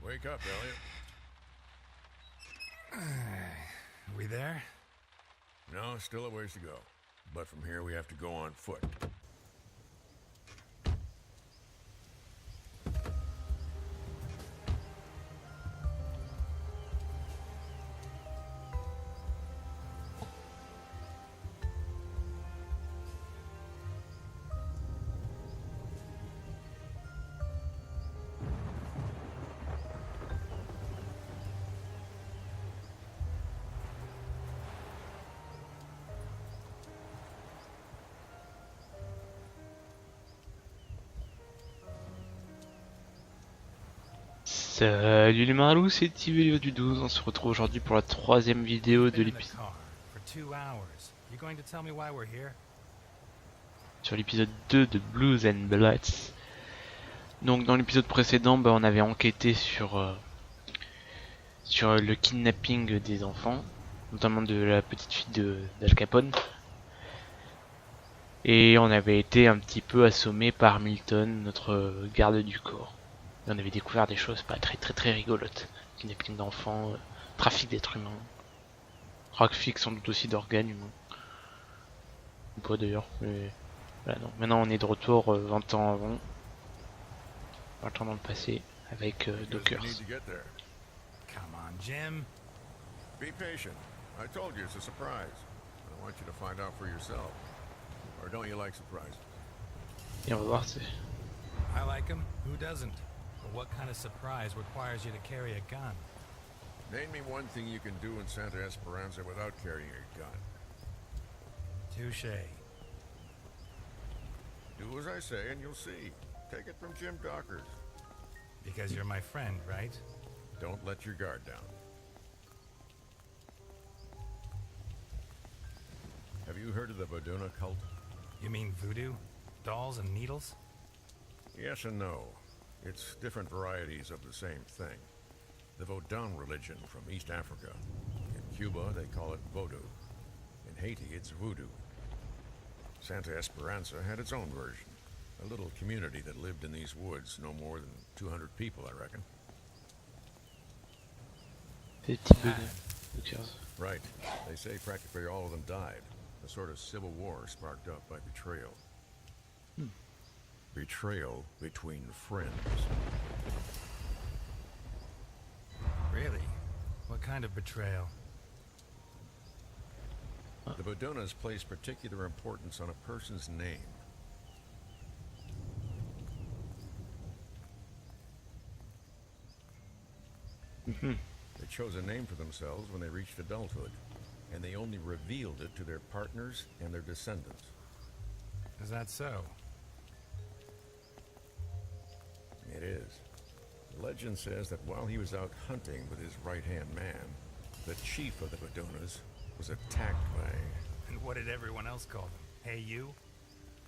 Wake up, Eliot. We there? No, still a ways to go. But from here we have to go on foot. Salut les marlous, c'est Eliot du 12, on se retrouve aujourd'hui pour la troisième vidéo de l'épisode. Sur l'épisode 2 de Blues and Bloods. Donc dans l'épisode précédent, on avait enquêté sur le kidnapping des enfants, notamment de la petite fille d'Al Capone. Et on avait été un petit peu assommé par Milton, notre garde du corps. Et on avait découvert des choses pas très rigolotes. Kidnapping d'enfants, trafic d'êtres humains, trafic sans doute aussi d'organes humains. Ou pas d'ailleurs, mais voilà, donc maintenant on est de retour 20 ans avant. 20 ans dans le passé avec Dockers. Come on, Jim. Be patient. I told you it's a surprise. I want you to find out for yourself. Or don't you like surprises? Et on va voir si... I like him. Who doesn't? But what kind of surprise requires you to carry a gun? Name me one thing you can do in Santa Esperanza without carrying a gun. Touché. Do as I say and you'll see. Take it from Jim Dockers. Because you're my friend, right? Don't let your guard down. Have you heard of the Voduna cult? You mean voodoo? Dolls and needles? Yes and no. It's different varieties of the same thing. The Vodun religion from East Africa. In Cuba, they call it Vodou. In Haiti, it's voodoo. Santa Esperanza had its own version. A little community that lived in these woods, no more than 200 people, I reckon. C'est des petits bugs, Dockers. Right. They say practically all of them died. A sort of civil war sparked up by betrayal. Betrayal between friends. Really? What kind of betrayal? The Vodunas place particular importance on a person's name. They chose a name for themselves when they reached adulthood, and they only revealed it to their partners and their descendants. Is that so? It is. The legend says that while he was out hunting with his right-hand man, the chief of the Vodunas was attacked by... And what did everyone else call them? Hey, you?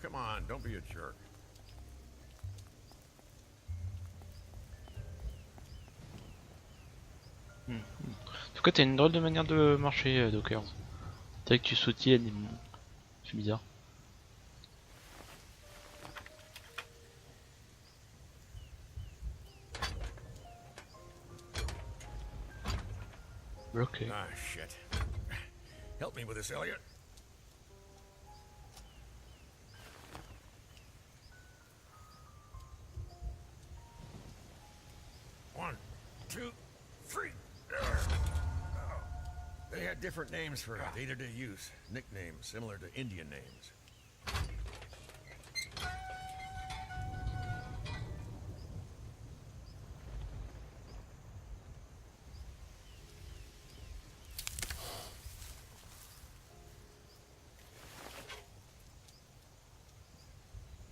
Come on, don't be a jerk. En tout cas, t'as une drôle de manière de marcher, Dockers. C'est vrai que tu sautilles à des moments. C'est bizarre. Ok. Ah, shit. Help me with this, Eliot. One, two, three. They had different names for day-to-day use. Nicknames similar to Indian names.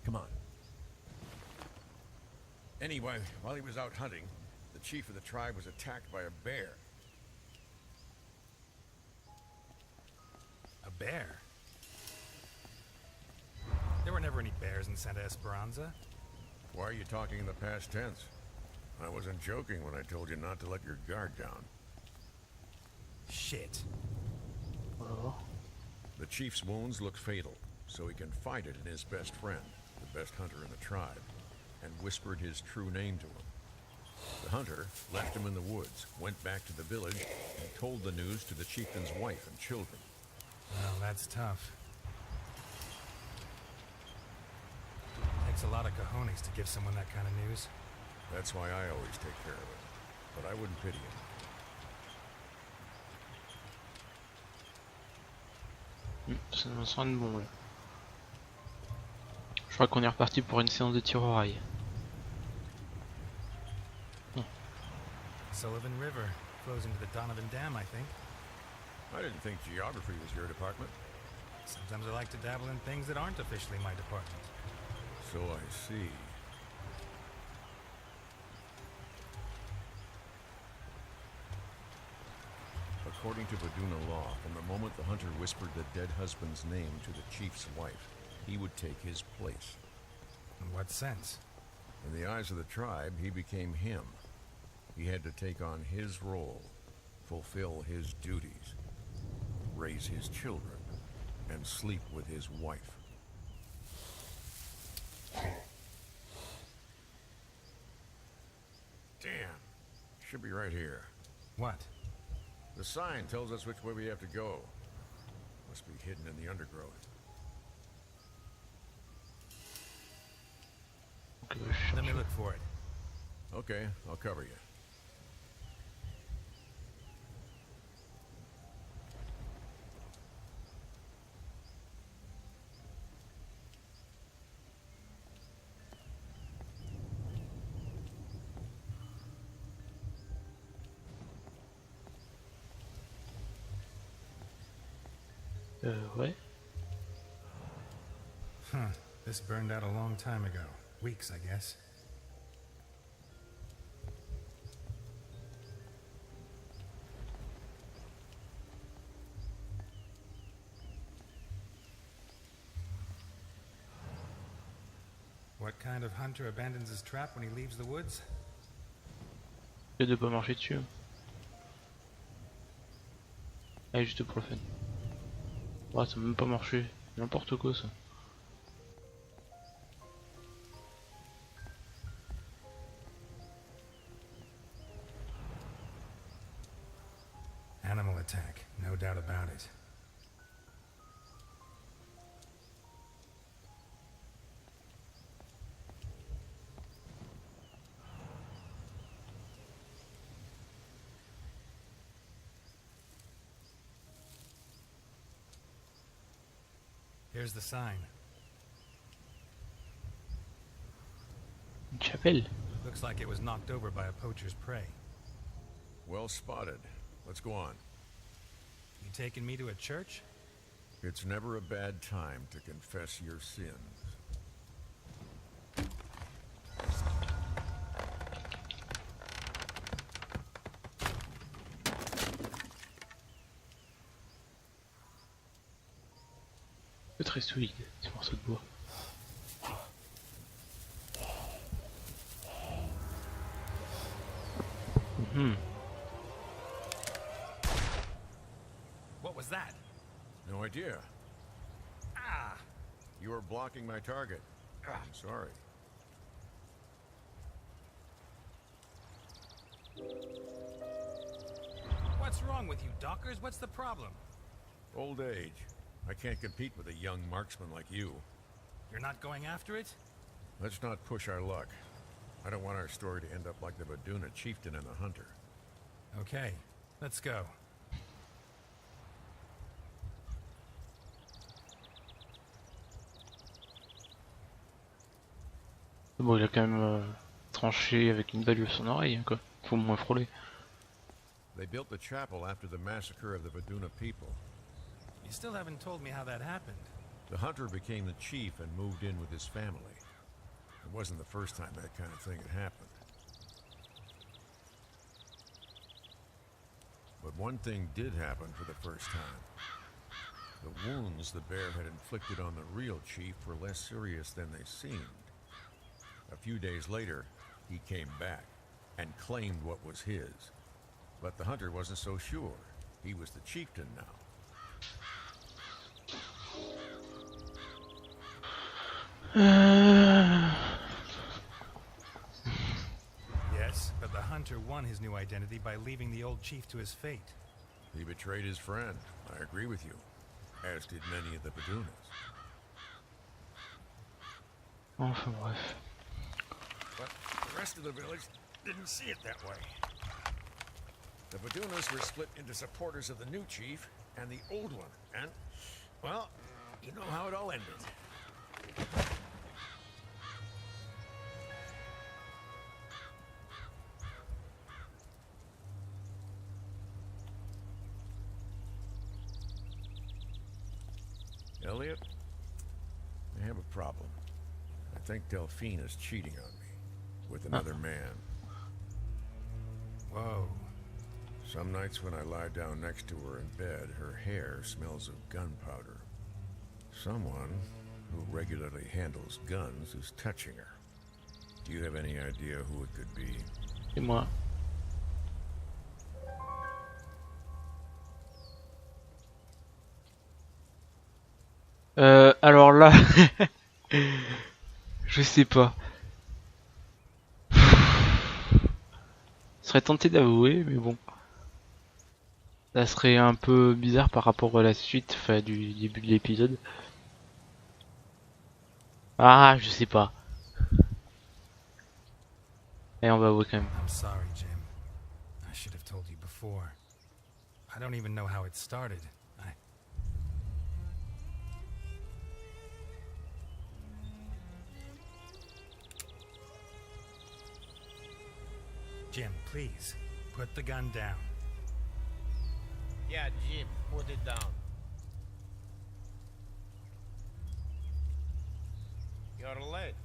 Come on. Anyway, while he was out hunting, the chief of the tribe was attacked by a bear. A bear? There were never any bears in Santa Esperanza. Why are you talking in the past tense? I wasn't joking when I told you not to let your guard down. Shit. Oh. The chief's wounds look fatal, so he confided in his best friend, the best hunter in the tribe, and whispered his true name to him. The hunter left him in the woods, went back to the village, and told the news to the chieftain's wife and children. Well, that's tough. Takes a lot of cojones to give someone that kind of news. That's why I always take care of it. But I wouldn't pity him. Ça me semble bon là. Je crois qu'on est reparti pour une séance de tir au rail. Sullivan River flows into the Donovan Dam, I think. I didn't think geography was your department. Sometimes I like to dabble in things that aren't officially my department. So I see. According to Vaduna law, from the moment the hunter whispered the dead husband's name to the chief's wife, he would take his place. In what sense? In the eyes of the tribe, he became him. He had to take on his role, fulfill his duties, raise his children, and sleep with his wife. Damn. Should be right here. What? The sign tells us which way we have to go. Must be hidden in the undergrowth. Let me look for it. Okay, I'll cover you. Ouais. Huh. This burned out a long time ago. Weeks, I guess. What kind of hunter abandons his trap when he leaves the woods? Et de pas marcher dessus. Ah, juste pour le fun. Ouais, ça m'a même pas marché. N'importe quoi ça. Animal attack, no doubt about it. Here's the sign. Une chapelle. Looks like it was knocked over by a poacher's prey. Well spotted. Let's go on. You taking me to a church? It's never a bad time to confess your sins. C'est très solide, ce morceau de bois. What was that? No idea. Ah! You are blocking my target. I'm sorry. What's wrong with you, Dockers? What's the problem? Old age. I can't compete with a young marksman like you. You're not going after it? Let's not push our luck. I don't want our story to end up like the Vaduna chieftain and the hunter. Okay, let's go. Bon, il a quand même tranché avec une balle sur son oreille, hein, quoi. Faut moins frôler. They built the chapel after the massacre of the Vaduna people. You still haven't told me how that happened. The hunter became the chief and moved in with his family. It wasn't the first time that kind of thing had happened. But one thing did happen for the first time. The wounds the bear had inflicted on the real chief were less serious than they seemed. A few days later, he came back and claimed what was his. But the hunter wasn't so sure. He was the chieftain now. Yes, but the hunter won his new identity by leaving the old chief to his fate. He betrayed his friend. I agree with you. As did many of the Badunas. Enfin bref. But the rest of the village didn't see it that way. The Badunas were split into supporters of the new chief and the old one. And, well, you know how it all ended. Eliot, I have a problem. I think Delphine is cheating on me with another man. Whoa. Some nights when I lie down next to her in bed, her hair smells of gunpowder. Someone who regularly handles guns is touching her. Do you have any idea who it could be? C'est moi. Alors là, je sais pas. Je serais tenté d'avouer, mais bon. Ça serait un peu bizarre par rapport à la suite, enfin, du début de l'épisode. Ah, je sais pas. Et on va avouer quand même. I'm sorry, Jim. I should have told you before. I don't even know how it started. Jim, please, put the gun down. Yeah, Jim, put it down. You're late.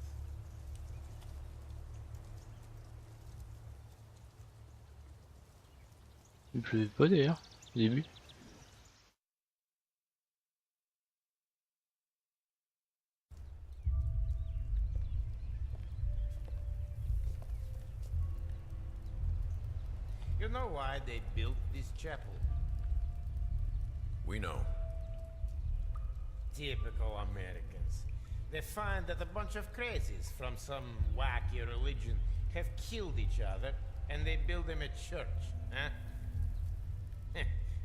Il pleuvait pas d'ailleurs, au début. You know why they built this chapel? We know. Typical Americans. They find that a bunch of crazies from some wacky religion have killed each other, and they build them a church, huh?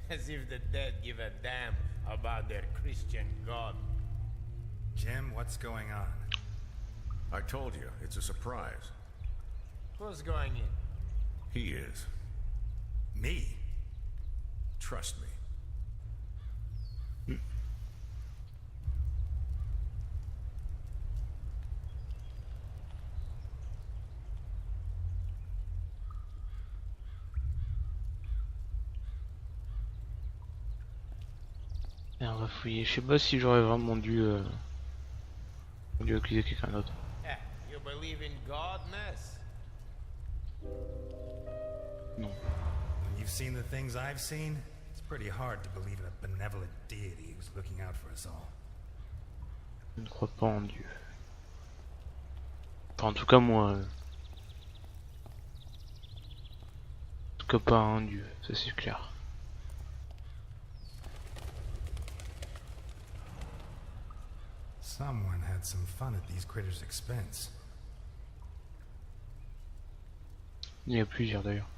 As if the dead give a damn about their Christian God. Jim, what's going on? I told you, it's a surprise. Who's going in? He is. Me? Trust me. Et on va fouiller. Je sais pas si j'aurais vraiment dû accuser quelqu'un d'autre. Eh, you believe in God, Ness? Non. When you've seen the things I've seen, it's pretty hard to believe in a benevolent deity who's looking out for us all. Je ne crois pas en Dieu. Enfin, en tout cas moi. En tout cas pas en Dieu, ça c'est clair. Someone had some fun at these critters' expense. Il y a plusieurs d'ailleurs.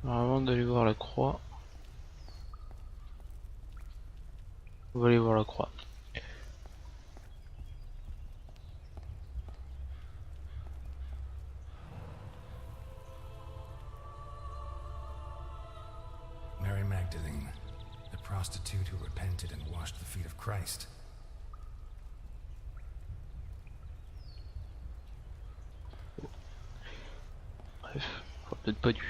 Alors avant d'aller voir la croix, on va aller voir la croix. Mary Magdalene, the prostitute who repented and washed the feet of Christ. Bref, j'aurais peut-être pas dû.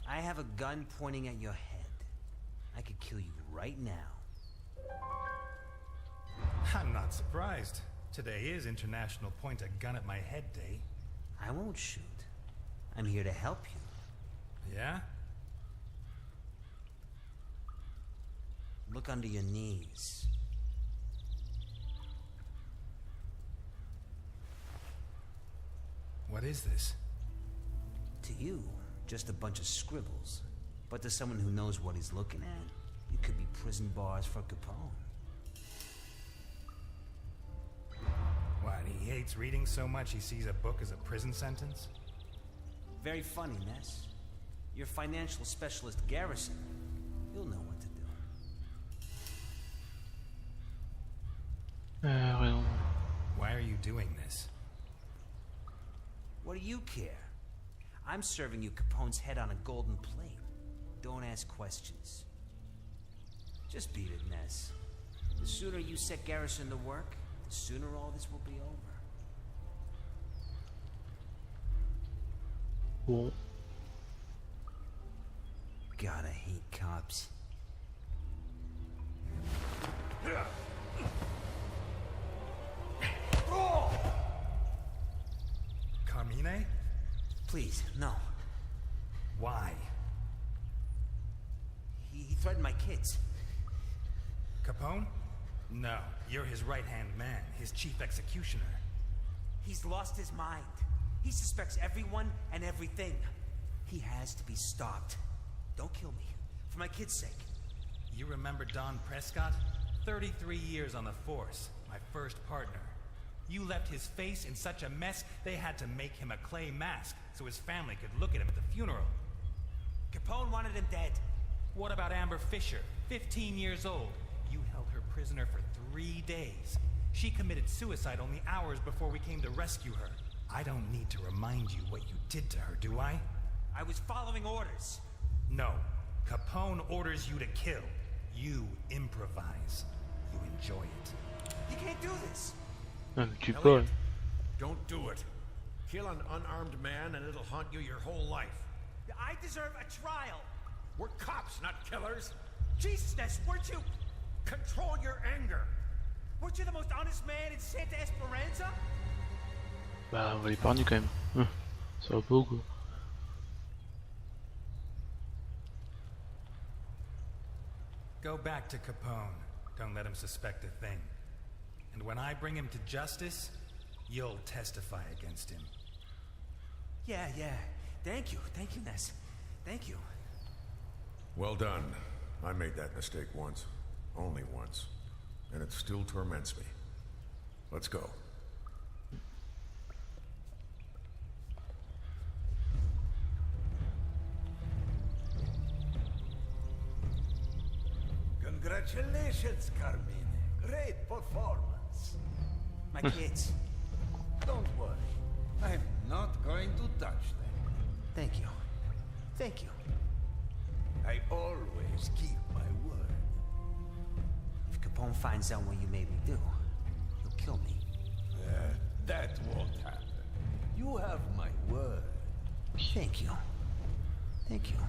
I have a gun pointing at your head. I could kill you right now. I'm not surprised. Today is International Point a Gun at My Head Day. I won't shoot. I'm here to help you. Yeah? Look under your knees. What is this? To you, just a bunch of scribbles. But to someone who knows what he's looking at, it could be prison bars for Capone. What, he hates reading so much he sees a book as a prison sentence? Very funny, Ness. Your financial specialist, Garrison, he'll know what to do. Voyons. Why are you doing this? What do you care? I'm serving you Capone's head on a golden plate. Don't ask questions. Just beat it, Ness. The sooner you set Garrison to work, the sooner all this will be over. Bon. God, I hate cops. Carmine? Please, no. Why? He threatened my kids. Capone? No, you're his right-hand man, his chief executioner. He's lost his mind. He suspects everyone and everything. He has to be stopped. Don't kill me. For my kids' sake. You remember Don Prescott? 33 years on the force, my first partner. You left his face in such a mess, they had to make him a clay mask so his family could look at him at the funeral. Capone wanted him dead. What about Amber Fisher, 15 years old? You held her prisoner for 3 days. She committed suicide only hours before we came to rescue her. I don't need to remind you what you did to her, do I? I was following orders. No. Capone orders you to kill. You improvise. You enjoy it. You can't do this. Ah, mais tu peux. Eliot, don't do it. Kill an unarmed man and it'll haunt you your whole life. I deserve a trial. We're cops, not killers. Jesus, Ness, weren't you... Control your anger. Weren't you the most honest man in Santa Esperanza? Bah, on va l'épargner quand même. Ça va pas ou quoi? Go back to Capone. Don't let him suspect a thing. And when I bring him to justice, you'll testify against him. Yeah. Thank you, Ness. Thank you. Well done. I made that mistake once. Only once. And it still torments me. Let's go. Congratulations, Carmine. Great performance. My kids. Don't worry. I'm not going to touch them. Thank you. Thank you. I always keep my word. If Capone finds out what you made me do, he'll kill me. That won't happen. You have my word. Thank you. Thank you.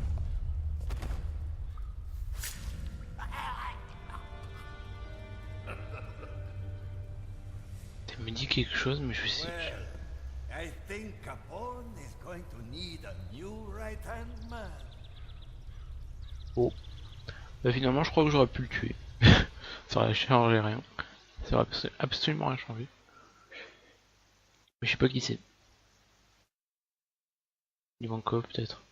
Ça me dit quelque chose, mais je sais. Well, I think Capone is going to need a new right-hand man. Oh. Bah finalement, je crois que j'aurais pu le tuer. Ça aurait changé rien. Ça aurait absolument rien changé. Mais je sais pas qui c'est. Ivankov peut-être.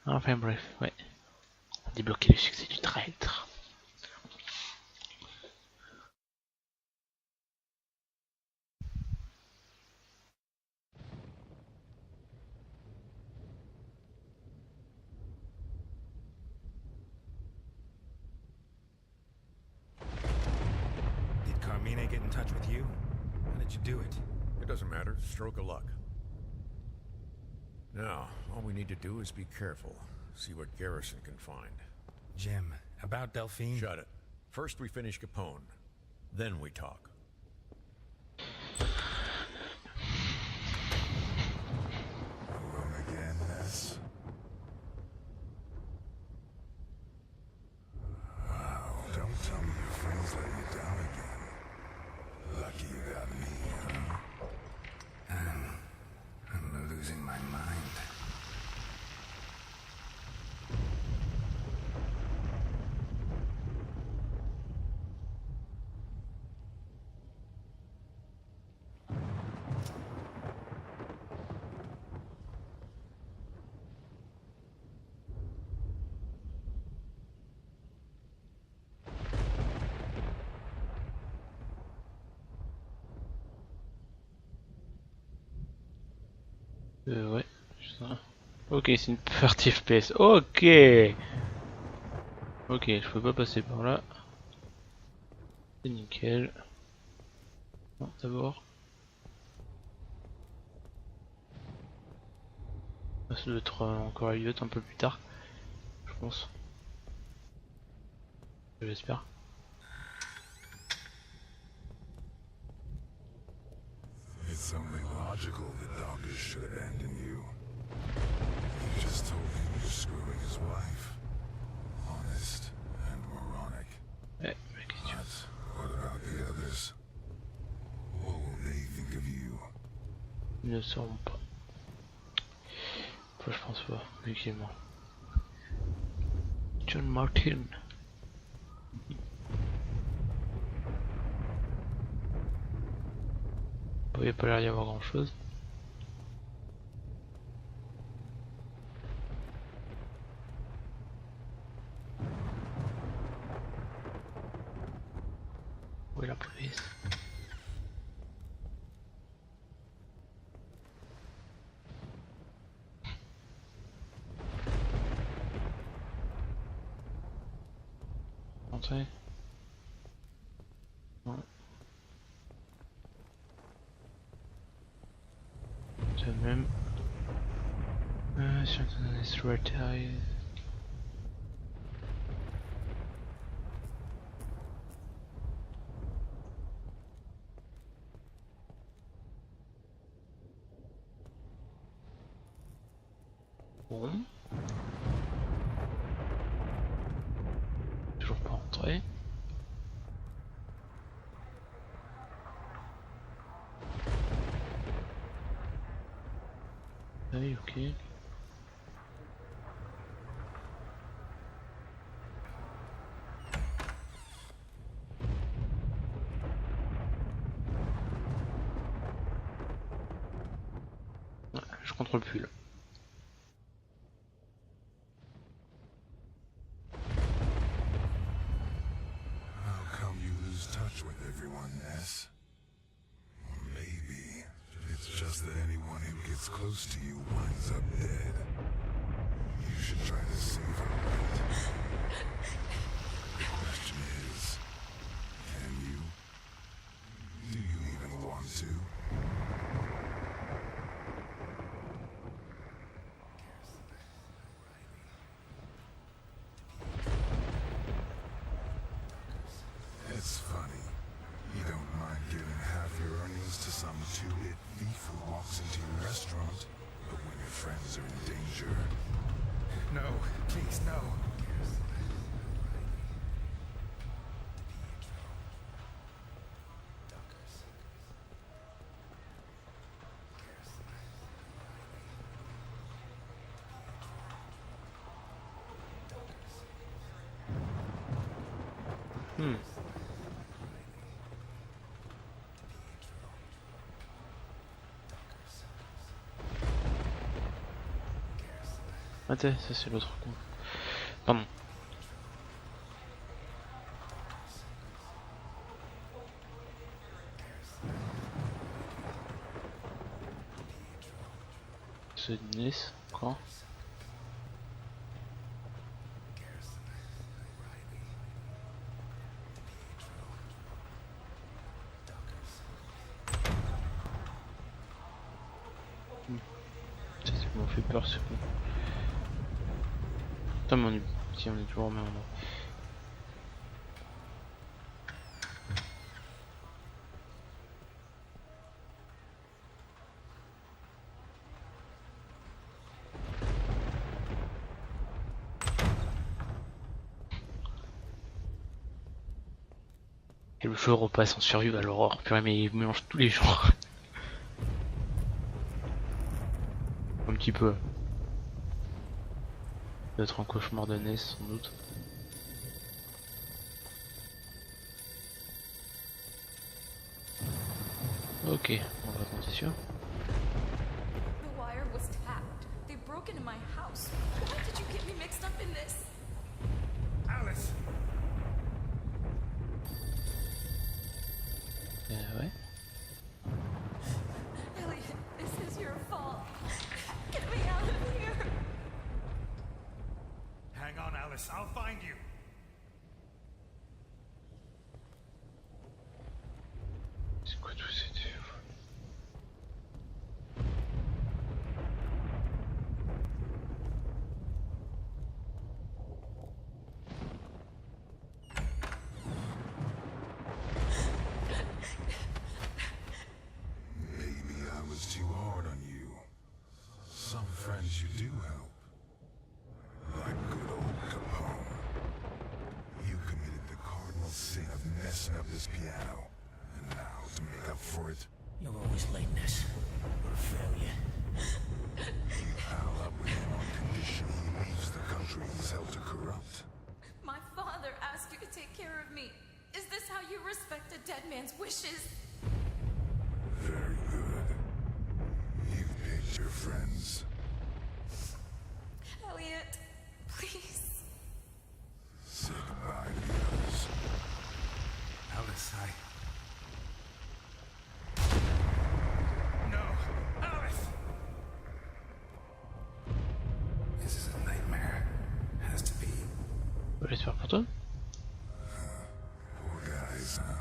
Enfin bref, ouais. Débloquer le succès du traître. Did Carmine get in touch with you? How did you do it? It doesn't matter. Stroke of luck. Now, all we need to do is be careful. See what Garrison can find. Jim, about Delphine? Shut it. First we finish Capone. Then we talk. Alone again, Ness. Wow, don't tell me your friends let you down again. Lucky you got me, huh? I'm losing my mind. Ouais, c'est ça. Ok, c'est une partie FPS. Ok. Ok, je peux pas passer par là. C'est nickel. Non, d'abord. Ça doit être encore Eliot un peu plus tard, je pense. J'espère. It's only logical that Dawkins should abandon you. He just told me you're screwing his wife. Honest and moronic. Ouais, ma question. But what about the others? What will they think of you? Ils ne sauront pas. Enfin, je pense pas, vu qu'il est mort. John Martin. Bon, il n'y a pas l'air d'y avoir grand chose. Où est la police? Entrez. Non. C'est le même. Something is retired. Bon. Toujours pas entré. Oui, ok. Ouais, je contrôle plus là. How come you lose touch with everyone, Ness? Or maybe it's just that anyone who gets close to you winds up dead. You should try to save her, right? The question is, can you? Do you even want to? It's funny. You don't mind giving half your earnings to some two-bit thief who walks into your restaurant, but when your friends are in danger... No, please, no. Attends, ça c'est l'autre con. Pardon. C'est Nice, quoi. Ça m'a fait peur ce coup. Putain, mais on est toujours au même endroit. Et le jeu repasse en survival horror. Purée, mais il mélange tous les genres. Un petit peu. Peut-être un cauchemar de NES sans doute. Ok, on va compter sur. The wire was tapped. They broke into my house. Why did you get me mixed up in this? Alice! Ouais. Elliot, this is your fault. Sometimes you do help. Like good old Capone. You committed the cardinal sin of messing up this piano. And now, to make up for it, You're always late, Ness. You're a failure. you pal up with him on condition he leaves the country he's helped to corrupt. My father asked you to take care of me. Is this how you respect a dead man's wishes? Very good. You've picked your friends. Eliot, please. Say goodbye to the others. Alice, No! Alice! This is a nightmare. Has to be. J'espère pour toi. Poor guys, huh?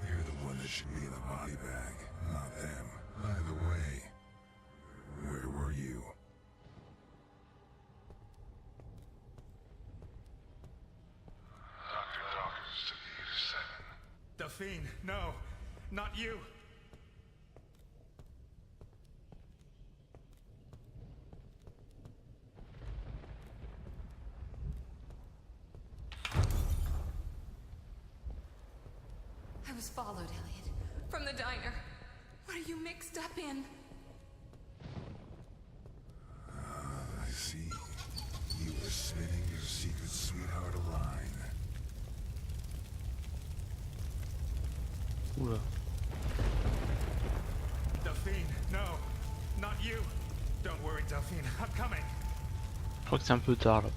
You're the one that should be in the body bag, not them. By the way, where were you? Dr. Dawkins to the Delphine, no! Not you! I was followed, Eliot. From the diner. What are you mixed up in? I see. You were spinning your secret sweetheart a line. Oula. Delphine, no! Not you! Don't worry, Delphine, I'm coming! Je crois que c'est un peu tard là.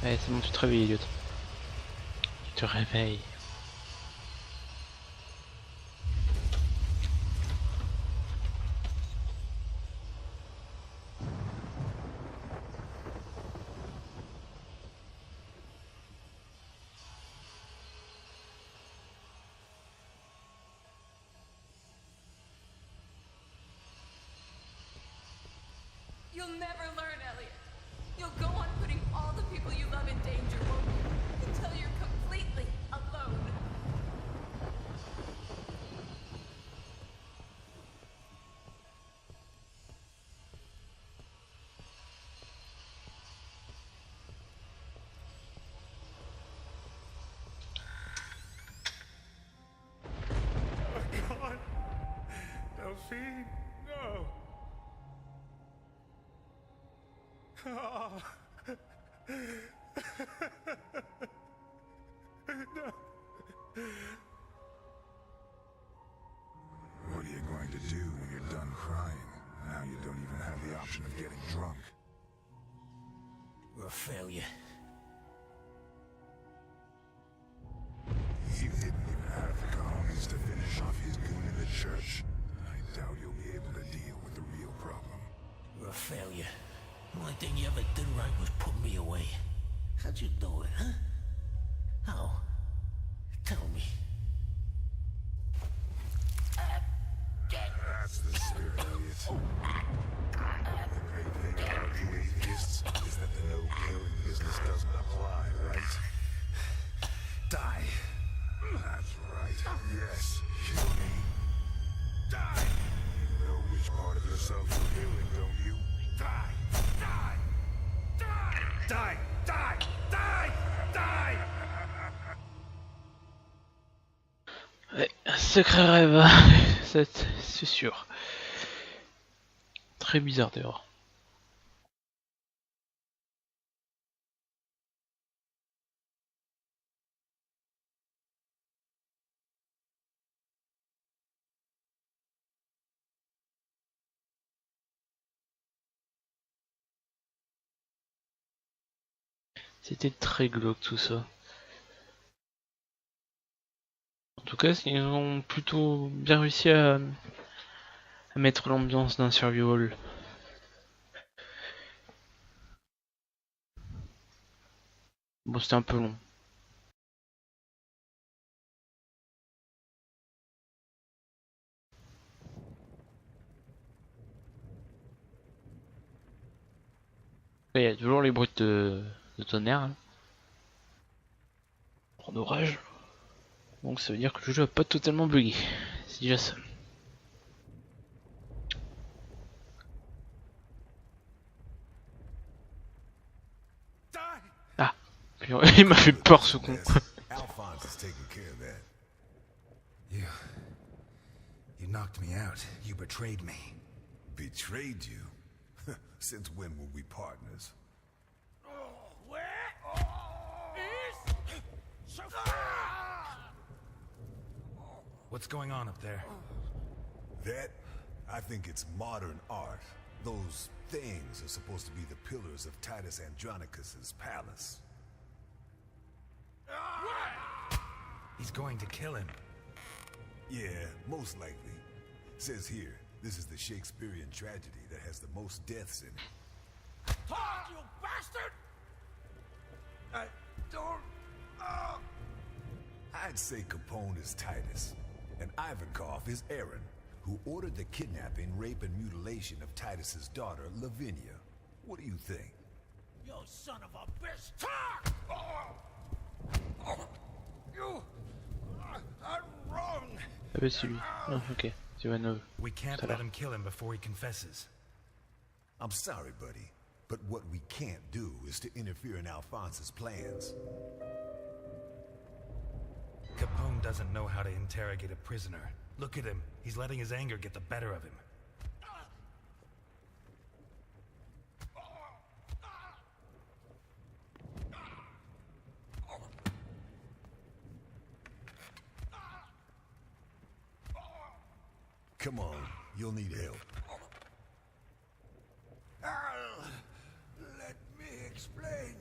Allez, c'est bon, tu te réveilles, Eliot. Tu te réveilles. You'll never learn, Eliot. You'll go on putting all the people you love in danger, won't you? Until you're completely alone. Oh, God! Delphine, no! Oh. No. What are you going to do when you're done crying? Now you don't even have the option of getting drunk. We're a failure. You didn't even have the cojones to finish off his goon in the church. I doubt you'll be able to deal with the real problem. We're a failure. The only thing you ever did right was put me away. How'd you do it, huh? How? Tell me. That's the spirit, Eliot. The great thing about you atheists is that the no-killing business doesn't apply, right? Die! That's right. Yes, kill me. Die! You know which part of yourself you're killing, don't you? Die! Die! Die! Die! Die! Die! Die! Ouais, un sacré rêve, c'est sûr. Très bizarre d'ailleurs. C'était très glauque tout ça. En tout cas, ils ont plutôt bien réussi à mettre l'ambiance d'un survival. Bon, c'était un peu long. Il y a toujours les bruits de tonnerre. Hein. En orage. Donc ça veut dire que le jeu a pas totalement bugué. C'est déjà ça. Ah, il m'a fait peur ce con. Alphonse is taking care of that. You knocked me out. You betrayed me. Betrayed you? Since when were we partners? What's going on up there? That? I think it's modern art. Those things are supposed to be the pillars of Titus Andronicus's palace. He's going to kill him. Yeah, most likely. Says here, this is the Shakespearean tragedy that has the most deaths in it. Talk, you bastard! I don't... I'd say Capone is Titus, and Ivankov is Aaron, who ordered the kidnapping, rape, and mutilation of Titus's daughter, Lavinia. What do you think? You son of a bitch! Talk! You are wrong! Ah bah c'est lui. Ah, ok. C'est Ivanov. We can't Ça let va. him kill him before he confesses. I'm sorry, buddy, but what we can't do is to interfere in Alphonse's plans. Capone doesn't know how to interrogate a prisoner. Look at him. He's letting his anger get the better of him. Come on, you'll need help. Let me explain.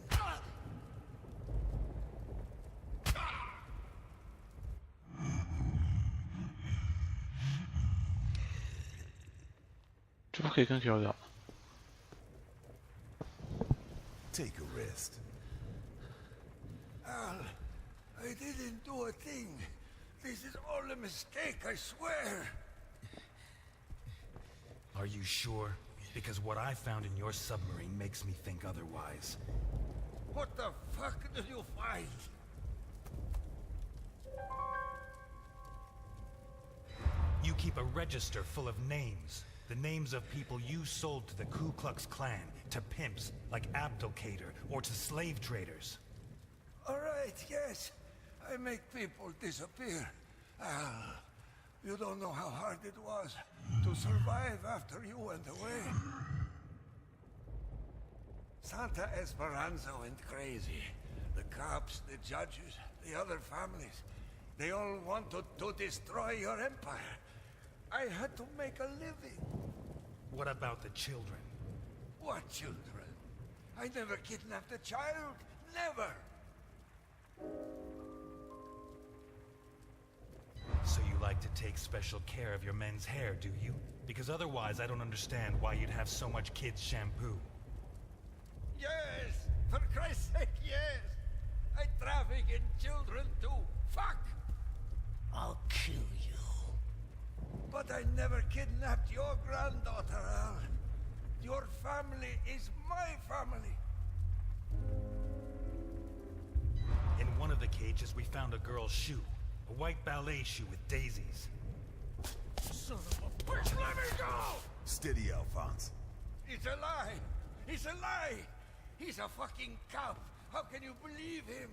Toujours quelqu'un qui regarde. Take a rest. Al, I didn't do a thing. This is all a mistake, I swear. Are you sure? Because what I found in your submarine makes me think otherwise. What the fuck did you find? You keep a register full of names. The names of people you sold to the Ku Klux Klan, to pimps like Abdulkader, or to slave traders. All right, yes. I make people disappear. Al, you don't know how hard it was to survive after you went away. Santa Esperanza went crazy. The cops, the judges, the other families, they all wanted to destroy your empire. I had to make a living. What about the children? What children? I never kidnapped a child. Never. So you like to take special care of your men's hair, do you? Because otherwise I don't understand why you'd have so much kids' shampoo. Yes, for Christ's sake, yes. I traffic in children too. Fuck! I'll kill you. But I never kidnapped your granddaughter, Al. Your family is my family. In one of the cages we found a girl's shoe. A white ballet shoe with daisies. Son of a bitch, let me go! Steady, Alphonse. It's a lie! It's a lie! He's a fucking cop! How can you believe him?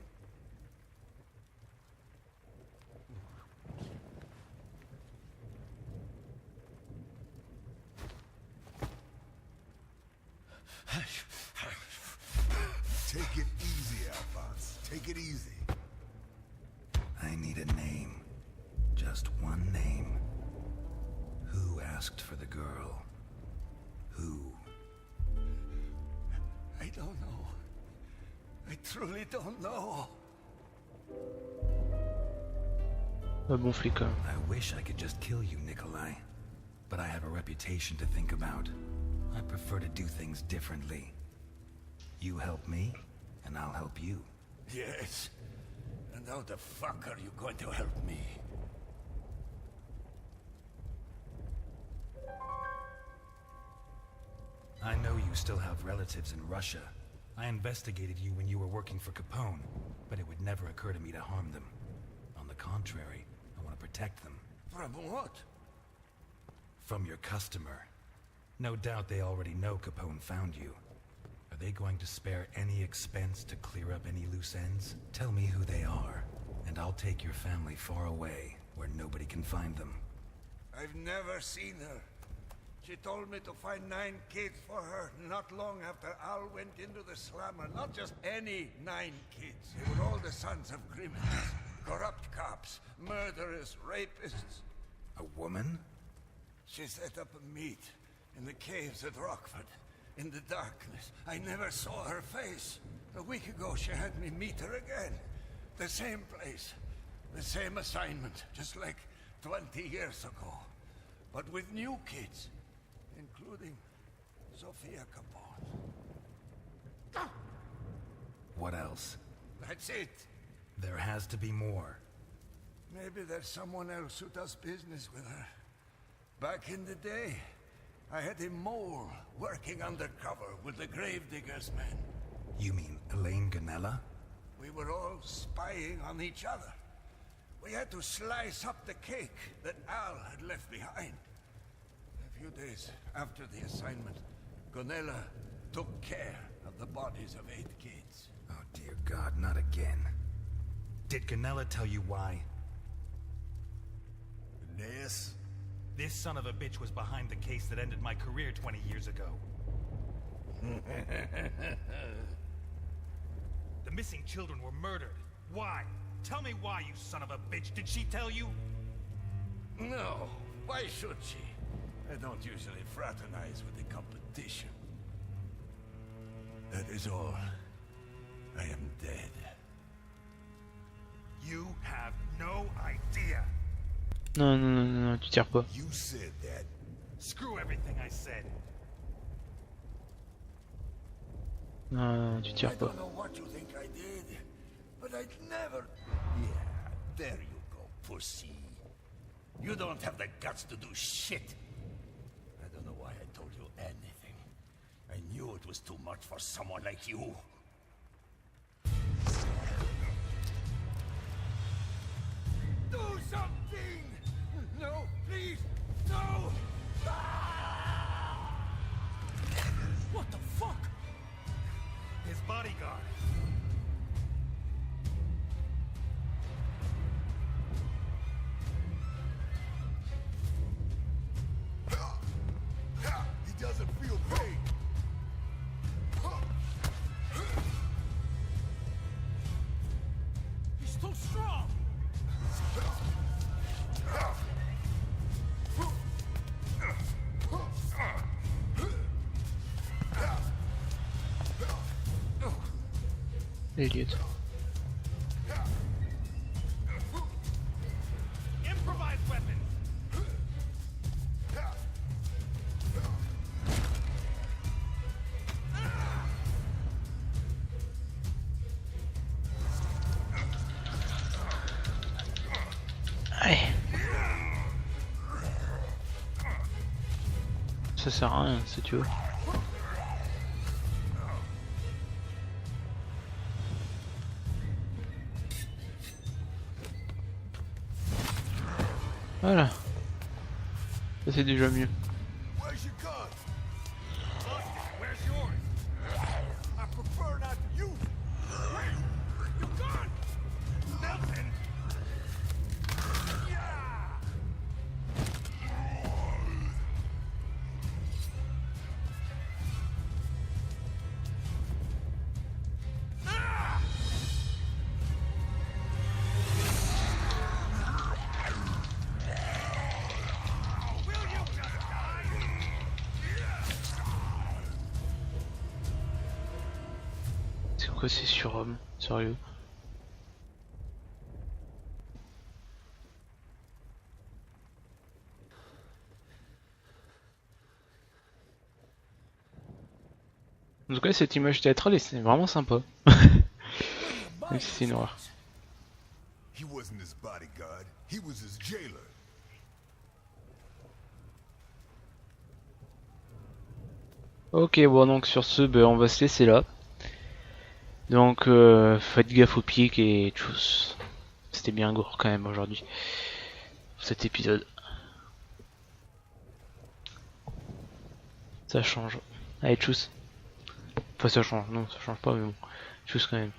Take it easy, Alphonse. Take it easy. I need a name. Just one name. Who asked for the girl? Who? I don't know. I truly don't know. Un bon flic quand même. I wish I could just kill you, Nikolai. But I have a reputation to think about. I prefer to do things differently. You help me, and I'll help you. Yes. And how the fuck are you going to help me? I know you still have relatives in Russia. I investigated you when you were working for Capone, but it would never occur to me to harm them. On the contrary, I want to protect them. From what? From your customer. No doubt they already know Capone found you. Are they going to spare any expense to clear up any loose ends? Tell me who they are, and I'll take your family far away, where nobody can find them. I've never seen her. She told me to find 9 kids for her not long after Al went into the slammer. Not just any 9 kids. They were all the sons of criminals. Corrupt cops, murderers, rapists. A woman? She set up a meet in the caves at Rockford. In the darkness. I never saw her face. A week ago she had me meet her again. The same place. The same assignment. Just like 20 years ago. But with new kids. Including Sophia Capone. What else? That's it. There has to be more. Maybe there's someone else who does business with her. Back in the day, I had a mole working undercover with the Gravediggers men. You mean Elaine Ganella? We were all spying on each other. We had to slice up the cake that Al had left behind. A few days after the assignment, Gonella took care of the bodies of 8 kids. Oh dear God, not again. Did Ganella tell you why? Yes? This son of a bitch was behind the case that ended my career 20 years ago. The missing children were murdered. Why? Tell me why, you son of a bitch. Did she tell you? No. Why should she? I don't usually fraternize with the competition. That is all. I am dead. You have no idea. Non, non, non, non, tu tires pas. You said that. Screw everything I said. Non, non, tu I tires pas. don't know what you think I did, but I'd never... Yeah, there you go, pussy. You don't have the guts to do shit. I don't know why I told you anything. I knew it was too much for someone like you. Do something! No, please, no! What the fuck? His bodyguard. He doesn't feel pain. He's too strong. Eliot. Improvised weapons. Allez. Ça sert à rien si tu veux. Voilà. Ça c'est déjà mieux. Where's your gun? Where's yours? I prefer not to use it. Your gun. Nothing. C'est quoi ces surhommes? Sérieux? En tout cas cette image théâtrale c'est vraiment sympa. Même si c'est une horreur. He wasn't his bodyguard, he was his jailer. Ok, bon donc sur ce, ben, on va se laisser là. Donc faites gaffe aux pics et tchuss. C'était bien gore quand même aujourd'hui. Cet épisode. Ça change. Allez tchuss. Enfin ça change, non ça change pas mais bon. Tchuss quand même.